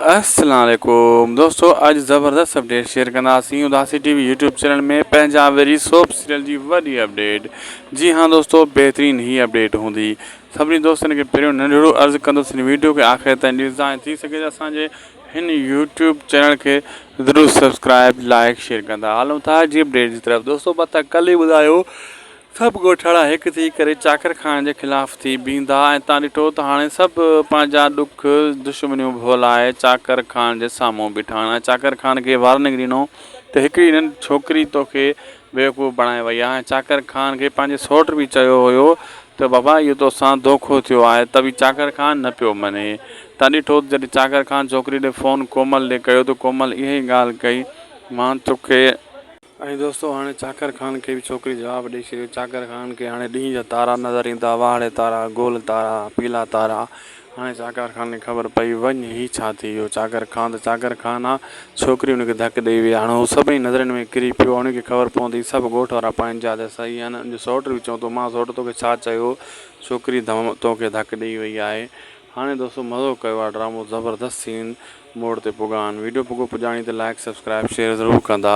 अस्सलाम वालेकुम दोस्तों, अज ज़बरदस्त अपडेट शेयर कंदासीं उदासी टीवी यूट्यूब चैनल में पंहिंजा वेरी सोप सीरियल की वॾी अपडेट। जी हाँ दोस्तों, बेहतरीन ही अपडेट होंगी। सभी दोस्तों के पहिरियों नंढड़ो अर्ज़ कंदुसि वीडियो के आख़िर ताईं ॾिसंदा ऐं थी सके असांजे हिन यूट्यूब चैनल के ज़रूर सब्सक्राइब लाइक शेयर कंदा। हलूं था अॼु जी अपडेट की तरफ। दोस्तों पता कल ही ॿुधायो सब ॻोठाणा एक थी करे चाकर खान के खिलाफ़ थी बींदा ऐं तव्हां ॾिठो त हाणे सभु पंहिंजा ॾुख दुश्मनियूं भुलाए चाकर खान जे साम्हूं बीठा आहिनि। चाकर खान के वार्निंग ॾिनो त हिकिड़ी नंढी छोकिरी तोखे बेवकूफ़ बणाए वई आहे। चाकर खान के पंहिंजे सौट बि चयो हुयो त बाबा इहो तोसां धोखो थियो आहे, त बि चाकर खान न पियो मञे। तव्हां ॾिठो जॾहिं चाकर खान छोकिरी ॾे फ़ोन कोमल ॾे कयो त कोमल इहा ई ॻाल्हि कई, मां तोखे। ऐं दोस्तों हाणे चाकर खान के भी छोकरी जवाब ॾेई छॾियो। चाकर खान के हाणे ॾींहं जा तारा नज़र ईंदा, वाड़े तारा, गोल तारा, पीला तारा। हाणे चाकर खान खे ख़बर पई वञ ही छा थी वियो। चाकर खान आहे, छोकिरी हुनखे धकु ॾेई वई। हाणे हू सभई नज़रनि में किरी पियो। हुनखे ख़बर पवंदी सभु ॻोठ वारा पंहिंजा त सही आहिनि। हुनजो सौट बि चवंदो मां सौट तोखे छा चयो, छोकिरी तोखे धकु ॾेई वई आहे। हाँ दोस्तों मज़ो कयो आहे ड्रामो, ज़बरदस्त सीन मोड़ ते पुॻा आहिनि। वीडियो पुॻो पुॼाणी त लाइक सब्सक्राइब शेयर ज़रूरु कंदा।